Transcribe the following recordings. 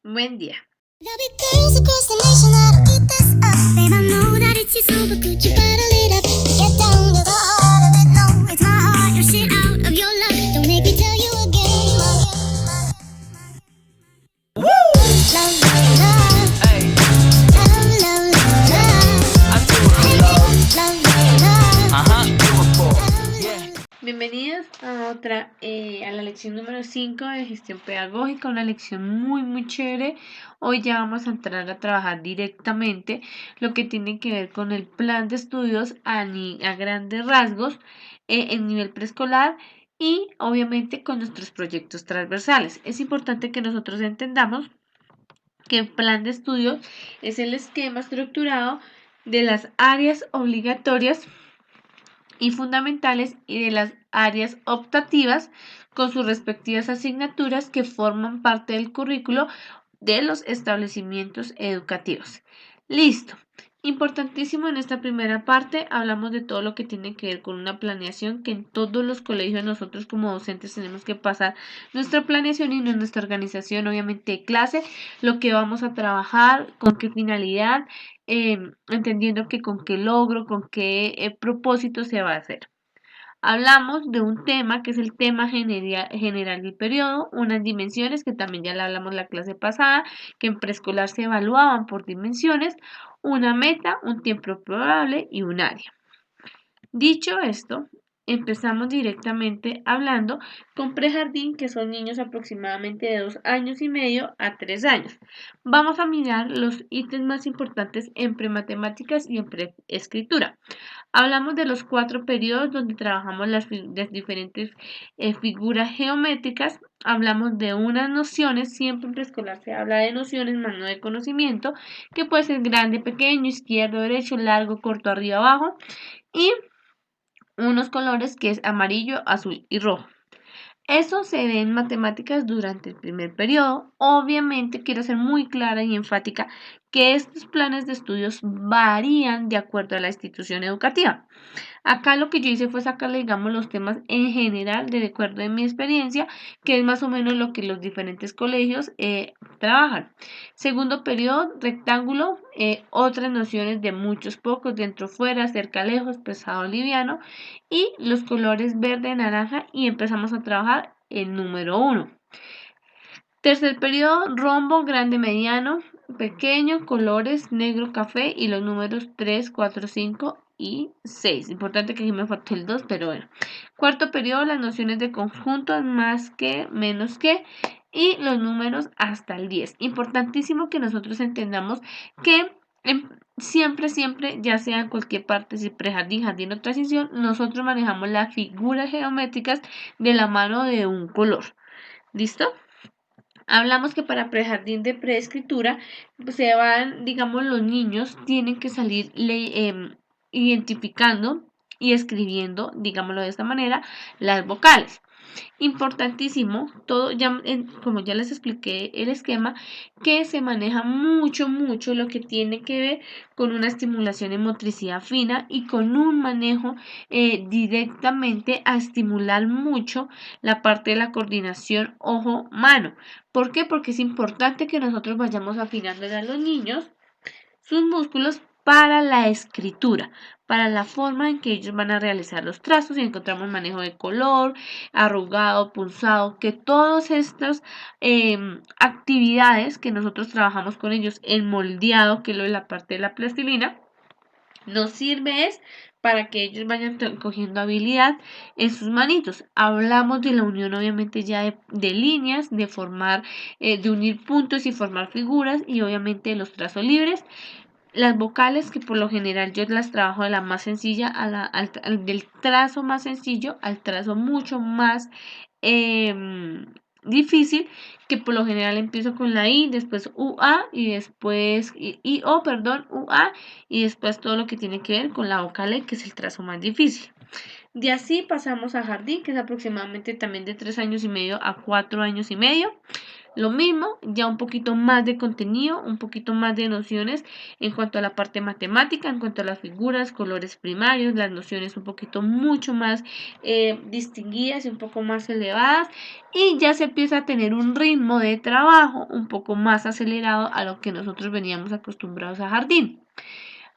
Buen día. There'll be girls across the nation that'll eat this up. Babe, I know that it's your soul, but could you bottle it up? Get down to the heart of it. No, it's my heart, your shit out of your love. Don't make me tell you again. Love, love, love. Hey, Love, love, love, love. I do it, love. Love, love, love. Uh-huh. Bienvenidos a la lección número 5 de gestión pedagógica, una lección muy chévere. Hoy ya vamos a entrar a trabajar directamente lo que tiene que ver con el plan de estudios a grandes rasgos en nivel preescolar y obviamente con nuestros proyectos transversales. Es importante que nosotros entendamos que el plan de estudios es el esquema estructurado de las áreas obligatorias y fundamentales y de las áreas optativas con sus respectivas asignaturas que forman parte del currículo de los establecimientos educativos. Listo. Importantísimo en esta primera parte, hablamos de todo lo que tiene que ver con una planeación que en todos los colegios nosotros como docentes tenemos que pasar nuestra planeación y nuestra organización obviamente de clase, lo que vamos a trabajar, con qué finalidad, entendiendo que con qué logro, con qué propósito se va a hacer. Hablamos de un tema que es el tema general del periodo, unas dimensiones que también ya le hablamos la clase pasada, que en preescolar se evaluaban por dimensiones, una meta, un tiempo probable y un área. Dicho esto, empezamos directamente hablando con prejardín, que son niños aproximadamente de 2 años y medio a 3 años. Vamos a mirar los ítems más importantes en prematemáticas y en preescritura. Hablamos de los 4 periodos donde trabajamos las diferentes figuras geométricas. Hablamos de unas nociones, siempre en preescolar se habla de nociones, más no de conocimiento, que puede ser grande, pequeño, izquierdo, derecho, largo, corto, arriba, abajo. Y unos colores que es amarillo, azul y rojo. Eso se ve en matemáticas durante el primer periodo. Obviamente quiero ser muy clara y enfática que estos planes de estudios varían de acuerdo a la institución educativa. Acá lo que yo hice fue sacarle, digamos, los temas en general, de acuerdo a mi experiencia, que es más o menos lo que los diferentes colegios trabajan. Segundo periodo, rectángulo, otras nociones de muchos, pocos, dentro, fuera, cerca, lejos, pesado, liviano, y los colores verde, naranja, y empezamos a trabajar el número 1. Tercer periodo, rombo, grande, mediano, pequeño, colores, negro, café y los números 3, 4, 5 y 6. Importante que aquí me faltó el 2, pero bueno. Cuarto periodo, las nociones de conjuntos, más que, menos que y los números hasta el 10. Importantísimo que nosotros entendamos que siempre, ya sea en cualquier parte, si prejardín, jardín o transición, nosotros manejamos las figuras geométricas de la mano de un color. ¿Listo? Hablamos que para prejardín de preescritura pues, se van, digamos, los niños tienen que salir identificando y escribiendo, digámoslo de esta manera, las vocales. Importantísimo, todo ya, como ya les expliqué el esquema, que se maneja mucho lo que tiene que ver con una estimulación en motricidad fina y con un manejo directamente a estimular mucho la parte de la coordinación ojo-mano. ¿Por qué? Porque es importante que nosotros vayamos afinando a los niños sus músculos para la escritura, para la forma en que ellos van a realizar los trazos y encontramos manejo de color, arrugado, punzado, que todas estas actividades que nosotros trabajamos con ellos, el moldeado, que es lo de la parte de la plastilina, nos sirve es para que ellos vayan cogiendo habilidad en sus manitos. Hablamos de la unión obviamente ya de líneas, de formar, de unir puntos y formar figuras y obviamente los trazos libres. Las vocales que por lo general yo las trabajo de la más sencilla del trazo más sencillo al trazo mucho más difícil, que por lo general empiezo con la I, después UA y después IO, perdón, UA y después todo lo que tiene que ver con la vocal E, que es el trazo más difícil. De así pasamos a jardín, que es aproximadamente también de 3 años y medio a 4 años y medio. Lo mismo, ya un poquito más de contenido, un poquito más de nociones en cuanto a la parte matemática, en cuanto a las figuras, colores primarios, las nociones un poquito mucho más distinguidas y un poco más elevadas, y ya se empieza a tener un ritmo de trabajo un poco más acelerado a lo que nosotros veníamos acostumbrados a jardín.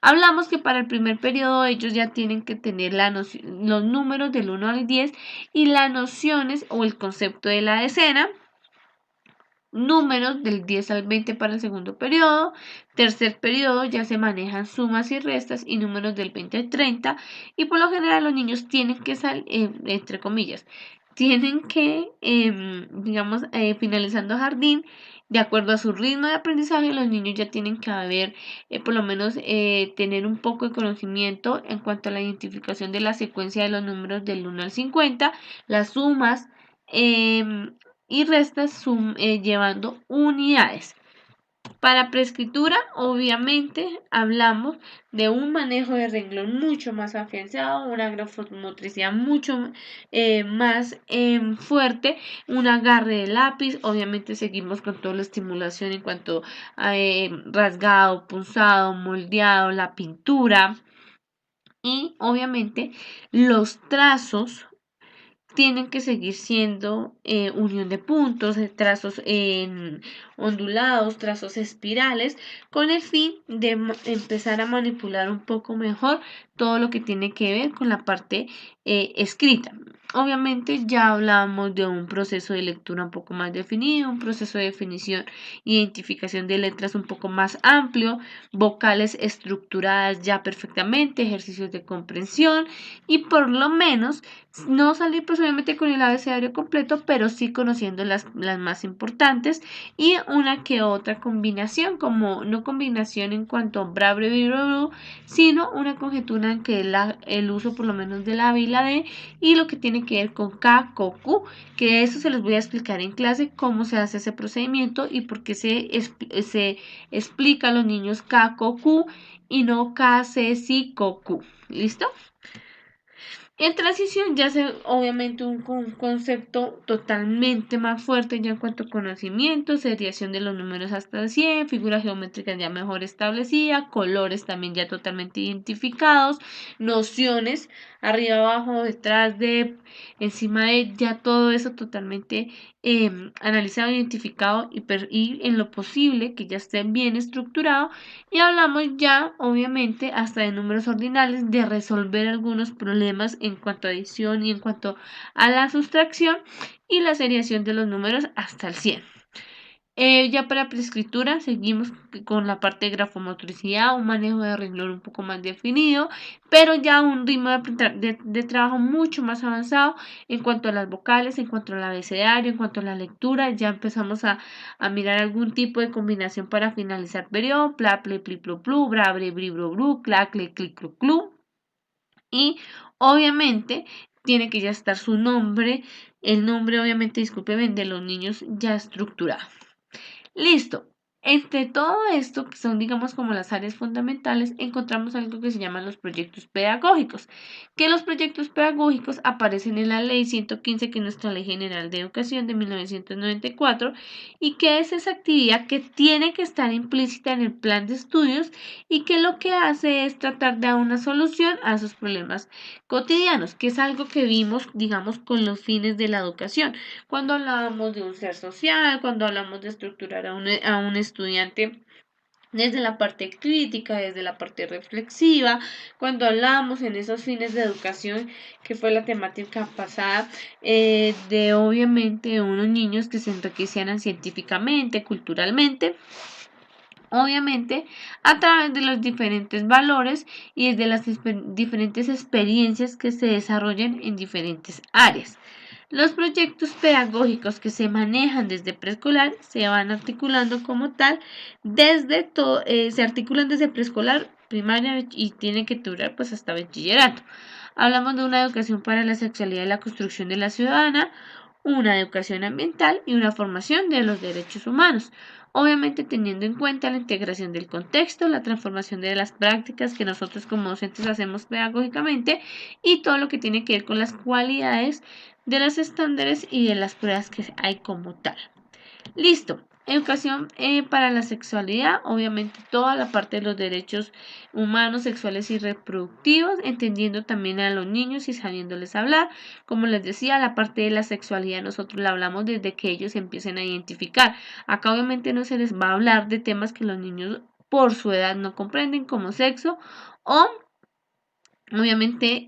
Hablamos que para el primer periodo ellos ya tienen que tener los números del 1 al 10 y las nociones o el concepto de la decena, números del 10 al 20 para el segundo periodo. Tercer periodo ya se manejan sumas y restas y números del 20 al 30, y por lo general los niños tienen que salir, entre comillas, tienen que, digamos, finalizando jardín, de acuerdo a su ritmo de aprendizaje, los niños ya tienen que haber, por lo menos, tener un poco de conocimiento en cuanto a la identificación de la secuencia de los números del 1 al 50, las sumas, y restas llevando unidades. Para preescritura, obviamente, hablamos de un manejo de renglón mucho más afianzado, una grafomotricidad mucho más fuerte, un agarre de lápiz. Obviamente, seguimos con toda la estimulación en cuanto a rasgado, punzado, moldeado, la pintura. Y obviamente, los trazos tienen que seguir siendo unión de puntos, trazos ondulados, trazos espirales, con el fin de empezar a manipular un poco mejor todo lo que tiene que ver con la parte escrita. Obviamente ya hablamos de un proceso de lectura un poco más definido, un proceso de definición e identificación de letras un poco más amplio, vocales estructuradas ya perfectamente, ejercicios de comprensión, y por lo menos no salir posiblemente con el abecedario completo, pero sí conociendo las más importantes, y una que otra combinación, como no combinación en cuanto a bra, bre, bri, bru, bru, sino una conjetura en que el uso por lo menos de la B y la D, y lo que tiene que ver con K, Ko, Ku, que eso se los voy a explicar en clase cómo se hace ese procedimiento y por qué se explica a los niños K, Ko, Ku y no K, C, Si, Ko, Ku. ¿Listo? En transición ya se obviamente un concepto totalmente más fuerte ya en cuanto a conocimiento, seriación de los números hasta el 100, figuras geométricas ya mejor establecidas, colores también ya totalmente identificados, nociones arriba, abajo, detrás de, encima de, ya todo eso totalmente analizado, identificado y en lo posible que ya esté bien estructurado. Y hablamos ya, obviamente, hasta de números ordinales, de resolver algunos problemas en cuanto a adición y en cuanto a la sustracción y la seriación de los números hasta el 100. Ya para preescritura seguimos con la parte de grafomotricidad, un manejo de renglón un poco más definido, pero ya un ritmo de trabajo mucho más avanzado en cuanto a las vocales, en cuanto al abecedario, en cuanto a la lectura. Ya empezamos a mirar algún tipo de combinación para finalizar periodo, pla, ple, pli, plu, plu, bra, bre, bri, bru, bru, cla, cle, cli, clu, clu. Y obviamente tiene que ya estar su nombre, el nombre obviamente, discúlpeme, de los niños ya estructurado. Listo. Entre todo esto, que son digamos como las áreas fundamentales, encontramos algo que se llaman los proyectos pedagógicos, que los proyectos pedagógicos aparecen en la Ley 115, que es nuestra Ley General de Educación de 1994, y que es esa actividad que tiene que estar implícita en el plan de estudios y que lo que hace es tratar de dar una solución a esos problemas cotidianos, que es algo que vimos, digamos, con los fines de la educación. Cuando hablábamos de un ser social, cuando hablamos de estructurar a un estudiante desde la parte crítica, desde la parte reflexiva, cuando hablamos en esos fines de educación, que fue la temática pasada, de obviamente unos niños que se enriquecieran científicamente, culturalmente, obviamente a través de los diferentes valores y desde las diferentes experiencias que se desarrollan en diferentes áreas. Los proyectos pedagógicos que se manejan desde preescolar se van articulando como tal se articulan desde preescolar, primaria y tienen que durar pues hasta bachillerato. Hablamos de una educación para la sexualidad y la construcción de la ciudadana, una educación ambiental y una formación de los derechos humanos. Obviamente teniendo en cuenta la integración del contexto, la transformación de las prácticas que nosotros como docentes hacemos pedagógicamente y todo lo que tiene que ver con las cualidades de los estándares y de las pruebas que hay como tal. Listo. Educación para la sexualidad, obviamente toda la parte de los derechos humanos, sexuales y reproductivos, entendiendo también a los niños y sabiéndoles hablar. Como les decía, la parte de la sexualidad nosotros la hablamos desde que ellos empiecen a identificar. Acá obviamente no se les va a hablar de temas que los niños por su edad no comprenden, como sexo o obviamente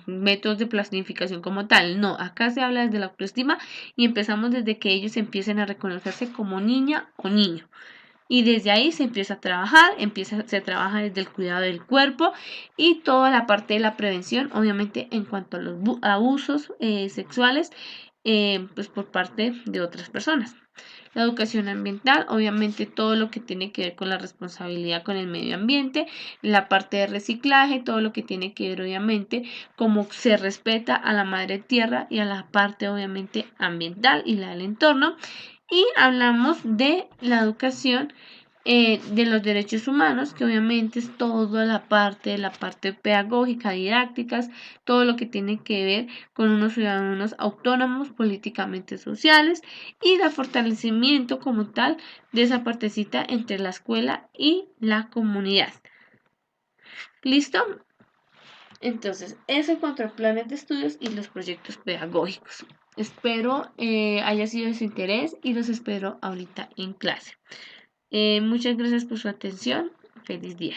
métodos de planificación como tal. No, acá se habla desde la autoestima y empezamos desde que ellos empiecen a reconocerse como niña o niño. Y desde ahí se empieza a trabajar, se trabaja desde el cuidado del cuerpo y toda la parte de la prevención, obviamente en cuanto a los abusos sexuales, pues por parte de otras personas. La educación ambiental, obviamente todo lo que tiene que ver con la responsabilidad con el medio ambiente, la parte de reciclaje, todo lo que tiene que ver obviamente cómo se respeta a la madre tierra y a la parte obviamente ambiental y la del entorno. Y hablamos de la educación de los derechos humanos, que obviamente es toda la parte pedagógica, didácticas, todo lo que tiene que ver con unos ciudadanos autónomos, políticamente sociales y el fortalecimiento como tal de esa partecita entre la escuela y la comunidad. ¿Listo? Entonces, eso en cuanto a planes de estudios y los proyectos pedagógicos. Espero haya sido de su interés y los espero ahorita en clase. Muchas gracias por su atención. Feliz día.